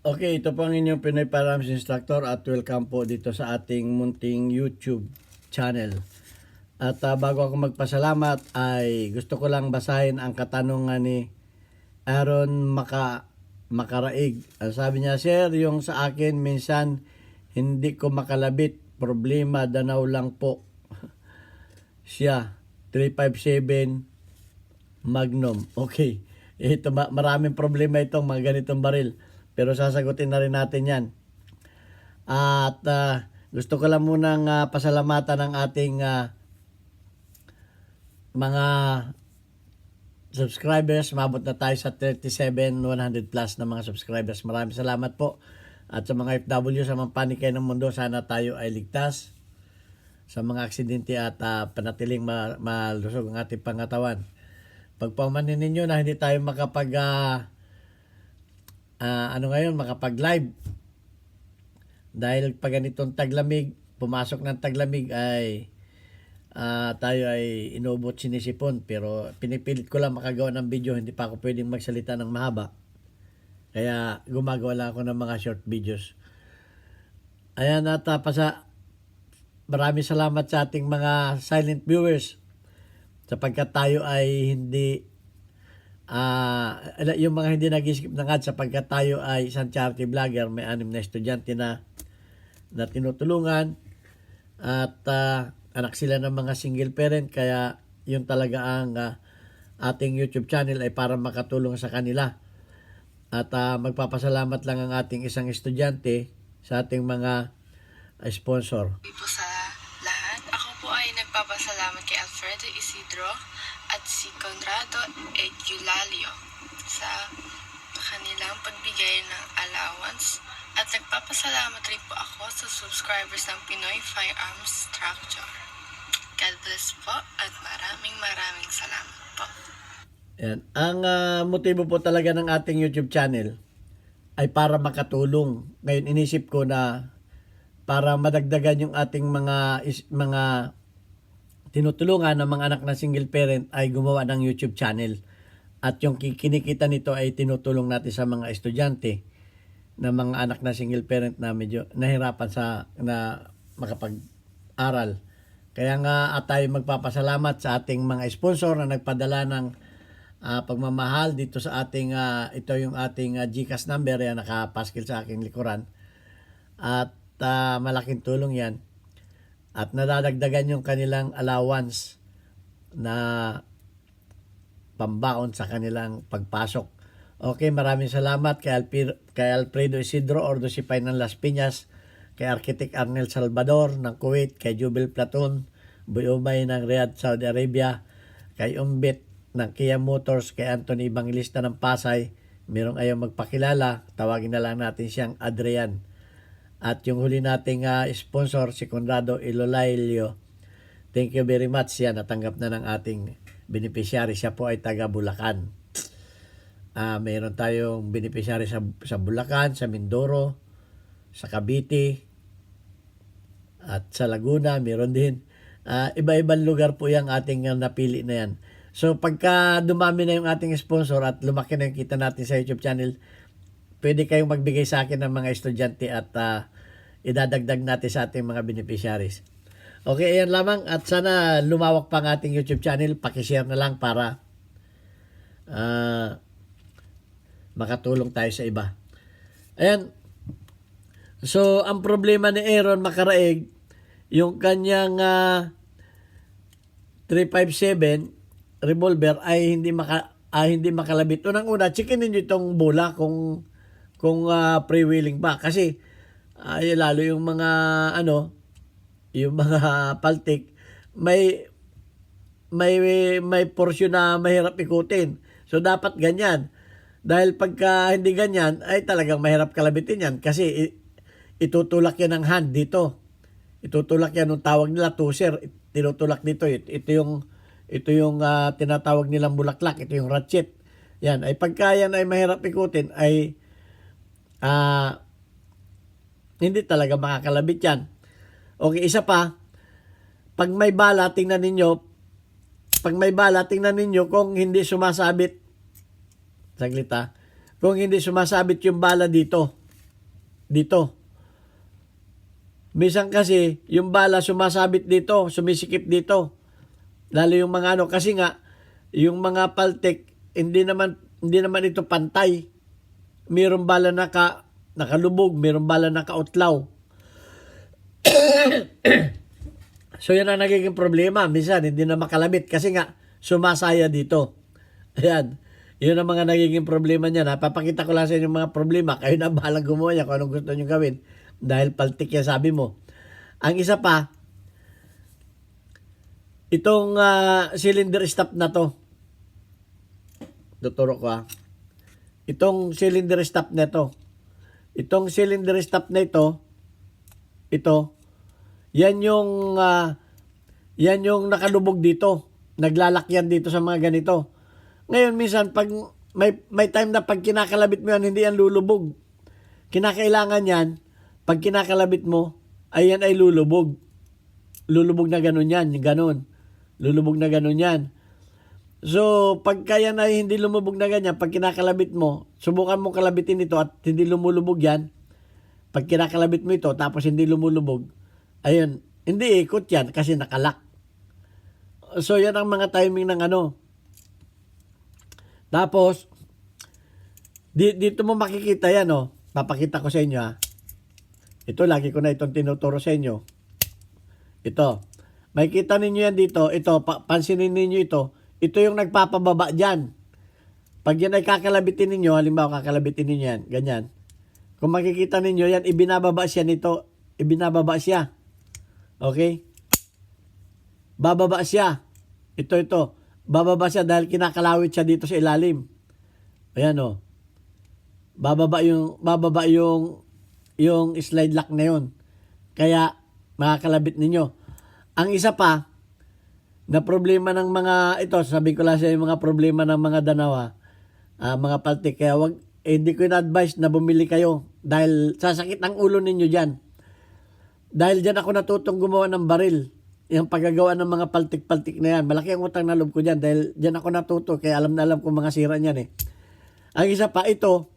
Okay, ito po ang inyong Pinoy Firearms Instructor at welcome po dito sa ating munting YouTube channel. At bago ako magpasalamat ay gusto ko lang basahin ang katanungan ni Aaron Makaraig. Sabi niya, Sir, yung sa akin minsan hindi ko makalabit. Problema, danaw lang po. Siya, 357 Magnum. Okay, ito maraming problema itong mga ganitong baril. Pero sasagutin na rin natin yan. At gusto ko lang munang pasalamatan ng ating mga subscribers. Mabot na tayo sa 37,100 plus na mga subscribers. Maraming salamat po. At sa mga FW sa mga panikay ng mundo, sana tayo ay ligtas sa mga aksidente at panatiling malusog ang ating pangatawan. Pagpamanin ninyo na hindi tayo makapag-live dahil pag ganitong taglamig, pumasok ng taglamig ay tayo ay inubot sinisipon, pero pinipilit ko lang makagawa ng video, hindi pa ako pwedeng magsalita ng mahaba, kaya gumagawa lang ako ng mga short videos. Ayan, at maraming salamat sa ating mga silent viewers sapagkat tayo ay hindi yung mga hindi nag-skip ng ads sapagkat tayo ay isang charity vlogger, may 6 na estudyante na tinutulungan at anak sila ng mga single parent, kaya yun talaga ang ating YouTube channel ay para makatulong sa kanila. At magpapasalamat lang ang ating isang estudyante sa ating mga sponsor. Po sa lahat, ako po ay nagpapasalamat kay Alfredo Isidro at si Conrado Edulalio sa kanilang pagbigay ng allowance, at nagpapasalamat rin po ako sa subscribers ng Pinoy Firearms Instructor. God bless po at maraming salamat po. Yan. Ang motibo po talaga ng ating YouTube channel ay para makatulong. Ngayon inisip ko na para madagdagan yung ating mga tinutulungan ng mga anak na single parent ay gumawa ng YouTube channel. At yung kinikita nito ay tinutulong natin sa mga estudyante na mga anak na single parent na medyo nahirapan na makapag-aral. Kaya nga tayo magpapasalamat sa ating mga sponsor na nagpadala ng pagmamahal dito sa ating ito yung ating GCash number, yan nakapaskil sa aking likuran. At malaking tulong yan. At nadadagdagan yung kanilang allowance na pambaon sa kanilang pagpasok. Okay, maraming salamat kay Alfredo Isidro, Ordo Sipay ng Las Piñas, kay Architect Arnel Salvador ng Kuwait, kay Jubel Platon, Buyumay ng Riyadh, Saudi Arabia, kay Umbit ng Kia Motors, kay Anthony Evangelista ng Pasay. Merong ayaw magpakilala, tawagin na lang natin siyang Adrian. At yung huli nating sponsor, si Conrado Edulalio, thank you very much. Yan, natanggap na ng ating beneficiary. Siya po ay taga Bulacan. Mayroon tayong beneficiary sa Bulacan, sa Mindoro, sa Cavite, at sa Laguna, mayroon din. Iba-ibang lugar po yung ating napili na yan. So pagka dumami na yung ating sponsor at lumaki na yung kita natin sa YouTube channel, pwede kayong magbigay sa akin ng mga estudyante at idadagdag natin sa ating mga beneficiaries. Okay, ayan lamang, at sana lumawak pa ang ating YouTube channel. Pakishare na lang para makatulong tayo sa iba. Ayan. So, ang problema ni Aaron Makaraig, yung kanyang 357 revolver ay hindi makalabit. Unang-una, checkin niyo itong bola kung pre-wheeling ba, kasi lalo yung mga yung mga paltik may portion na mahirap ikutin. So dapat ganyan. Dahil pagka hindi ganyan ay talagang mahirap kalabitin yan, kasi itutulak yan ng hand dito. Itutulak yan, ng tawag nila tuser, tinutulak dito. Ito yung tinatawag nilang bulaklak, ito yung ratchet. Yan, ay pagka yan ay mahirap ikutin ay hindi talaga makakalabit yan. Okay, isa pa, pag may bala, tingnan ninyo kung hindi sumasabit, saglita, kung hindi sumasabit yung bala dito, dito. Minsan kasi, yung bala sumasabit dito, sumisikip dito. Lalo yung mga ano, kasi nga, yung mga paltik, hindi naman ito pantay. Mayroong bala nakalubog, mayroong bala nakautlaw. So yan ang nagiging problema. Minsan, hindi na makalabit kasi nga, sumasaya dito. Ayan. Yun ang mga nagiging problema niya. Napapakita ko lang sa inyo yung mga problema. Kayo na bahalang gumawa niya kung anong gusto niyo gawin. Dahil paltik yan, sabi mo. Ang isa pa, itong cylinder stop na to. Tuturo ko Itong cylinder stop na to. Itong cylinder stop na ito, yan yung nakalubog dito. Naglalakyan dito sa mga ganito. Ngayon, minsan, pag may time na pag kinakalabit mo yan, hindi yan lulubog. Kinakailangan yan, pag kinakalabit mo, ayan ay lulubog. Lulubog na ganun yan, ganun. Lulubog na ganun yan. So, pagka yan ay hindi lumubog na ganyan, pag kinakalabit mo, subukan mo kalabitin ito at hindi lumulubog yan. Pag kinakalabit mo ito, tapos hindi lumulubog, ayun, hindi ikot yan kasi nakalak. So, yan ang mga timing ng ano. Tapos, dito mo makikita yan, Papakita ko sa inyo, Ito, lagi ko na itong tinuturo sa inyo. Ito. Makikita ninyo yan dito. Ito, pansinin ninyo ito. Ito yung nagpapababa dyan. Pag yan ay kakalabitin ninyo, halimbawa kakalabitin ninyo yan, ganyan. Kung makikita ninyo yan, ibinababa siya nito. Ibinababa siya. Okay? Bababa siya. Ito. Bababa siya dahil kinakalawit siya dito sa ilalim. Ayan, Bababa yung slide lock na yun. Kaya, makakalabit ninyo. Ang isa pa, na problema ng mga, ito, sabi ko lang sa yung mga problema ng mga danawa, mga paltik, kaya hindi ko na-advise na bumili kayo dahil sasakit ang ulo ninyo dyan. Dahil dyan ako natutong gumawa ng baril. Yung paggagawa ng mga paltik-paltik na yan. Malaki ang utang na loob ko dyan dahil dyan ako natuto, kaya alam na alam kung mga sira niyan Ang isa pa, ito,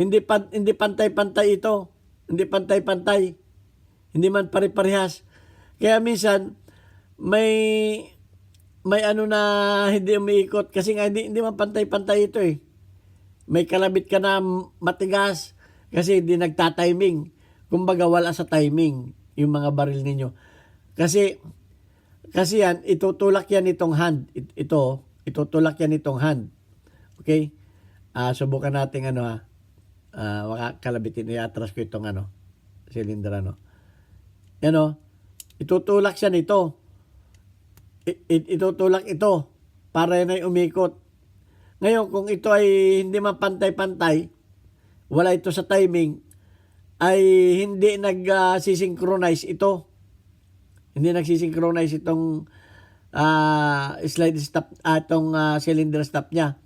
hindi pantay-pantay ito. Hindi pantay-pantay. Hindi man pare-parehas. Kaya minsan, may ano na hindi umiikot kasi nga hindi man pantay-pantay ito May kalabit ka na matigas kasi hindi nagta-timing. Kumbaga wala sa timing yung mga baril ninyo. Kasi yan, itutulak yan itong hand. Itutulak yan itong hand. Okay? Subukan natin makakalabitin. I-atras ko itong cylinder Yan itutulak siya nito. Itutulak ito para yan ay umikot. Ngayon, kung ito ay hindi man pantay-pantay, wala ito sa timing, ay hindi nag-synchronize ito. Hindi nagsisynchronize itong slide stop, itong cylinder stop niya.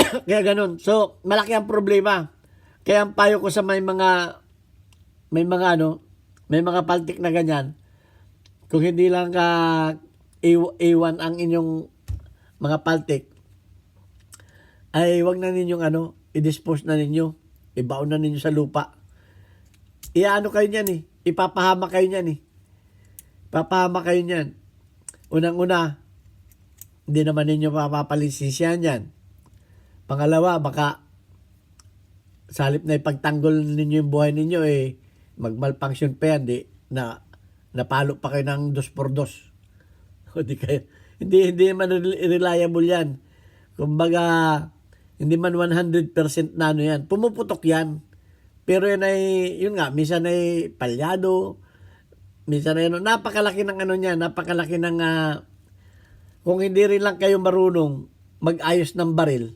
Kaya ganun. So, malaki ang problema. Kaya ang payo ko sa may mga paltik na ganyan, kung hindi lang A1 ang inyong mga paltik, ay wag na ninyong i-dispose na ninyo. Ibaon na ninyo sa lupa. Iano kayo niyan Ipapahama kayo niyan Papahama kayo niyan. Unang-una, hindi naman ninyo papapalisisyan yan. Pangalawa, baka sa halip na ipagtanggol ninyo yung buhay ninyo mag-malfunction pa yan, napalo pa kayo ng 2x2. Hindi man reliable yan. Kumbaga, hindi man 100% na yan. Pumuputok yan. Pero yan yun nga, minsan ay palyado, minsan ay napakalaki ng niya, napakalaki ng, kung hindi rin lang kayo marunong mag-ayos ng baril,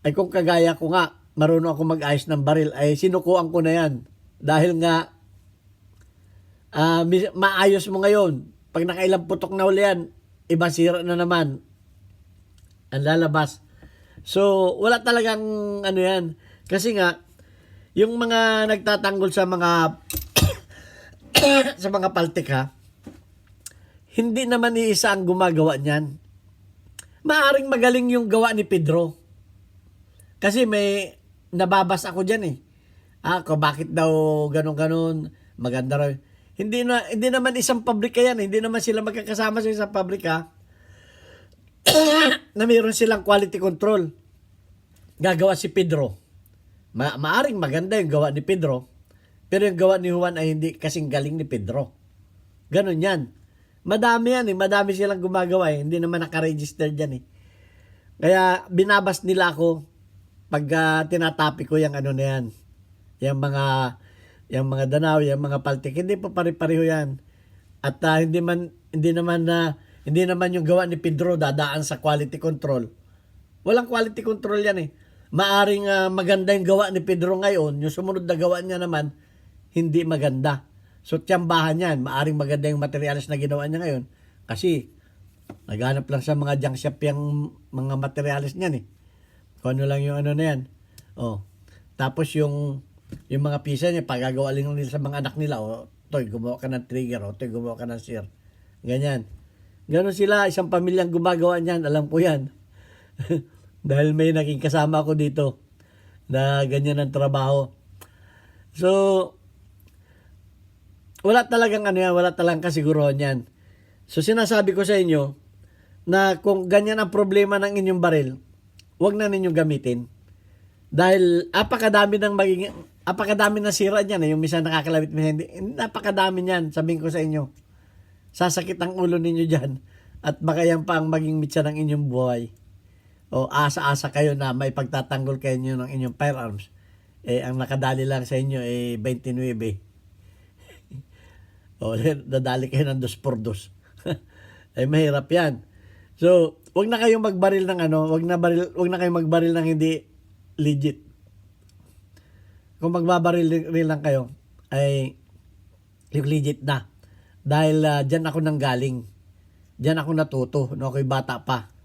ay kung kagaya ko nga, marunong ako mag-ayos ng baril, ay sinukuan ko na yan. Dahil nga, maayos mo ngayon. Pag nakailang putok na uli yan, iba sira na naman. Ang lalabas. So, wala talagang yan. Kasi nga, yung mga nagtatanggol sa mga sa mga paltik hindi naman iisa ang gumagawa niyan. Maaring magaling yung gawa ni Pedro. Kasi may nababas ako dyan Kung bakit daw ganun-ganun, maganda raw. Hindi naman isang pabrika yan. Hindi naman sila magkakasama sa isang pabrika na mayroon silang quality control. Gagawa si Pedro. Maaring maganda yung gawa ni Pedro, pero yung gawa ni Juan ay hindi kasing galing ni Pedro. Ganun yan. Madami yan eh. Madami silang gumagawa eh. Hindi naman nakaregister dyan eh. Kaya binabas nila ako pag tinatapi ko yung ano na yan. Yung mga danaw, yung mga paltik. Hindi pa pare-pareho yan. At hindi naman yung gawa ni Pedro dadaan sa quality control. Walang quality control yan eh. Maaring maganda yung gawa ni Pedro ngayon, yung sumunod na gawa niya naman, hindi maganda. So, tiyambahan yan. Maaring maganda yung materials na ginawa niya ngayon. Kasi, naghanap lang sa mga junk shop yung mga materials niyan eh. Kung ano lang yung ano na yan. Tapos yung mga pisa niya, pagagawa lang nila sa mga anak nila. Toy, gumawa ka ng trigger. Toy, gumawa ka ng sear. Ganyan. Ganon sila, isang pamilyang gumagawa niyan. Alam ko yan. Dahil may naging kasama ko dito na ganyan ang trabaho. So, wala talagang wala talagang kasiguruhan yan. So, sinasabi ko sa inyo na kung ganyan ang problema ng inyong baril, huwag na ninyong gamitin. Dahil apakadami ng sira niyan. Yung minsan nakakalawit, hindi. Napakadami niyan, sabihin ko sa inyo. Sasakit ang ulo ninyo dyan. At baka yan pa ang maging mitsa ng inyong buhay. O asa-asa kayo na may pagtatanggol kayo ng inyong firearms. Ang nakadali lang sa inyo 29. Dadali kayo ng 2x2. Mahirap yan. So, wag na kayong magbaril ng wag na kayong magbaril ng hindi legit. Kung magbabaril lang kayo, ay yung legit na. Dahil dyan ako nanggaling. Dyan ako natuto, no ako'y bata pa.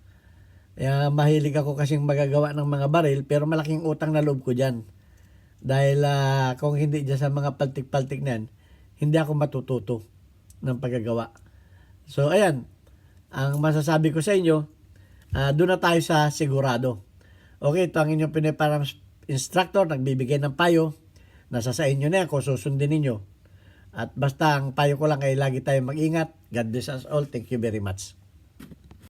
Kaya mahilig ako kasing magagawa ng mga baril, pero malaking utang na loob ko dyan. Dahil kung hindi dyan sa mga paltik-paltik na yan, hindi ako matututo ng paggagawa. So, ayan. Ang masasabi ko sa inyo, doon na tayo sa sigurado. Okay, ito ang inyong piniparang instructor, nagbibigay ng payo. Nasa sa inyo na yan kung susundin ninyo. At basta ang payo ko lang ay lagi tayong mag-ingat. God bless us all. Thank you very much.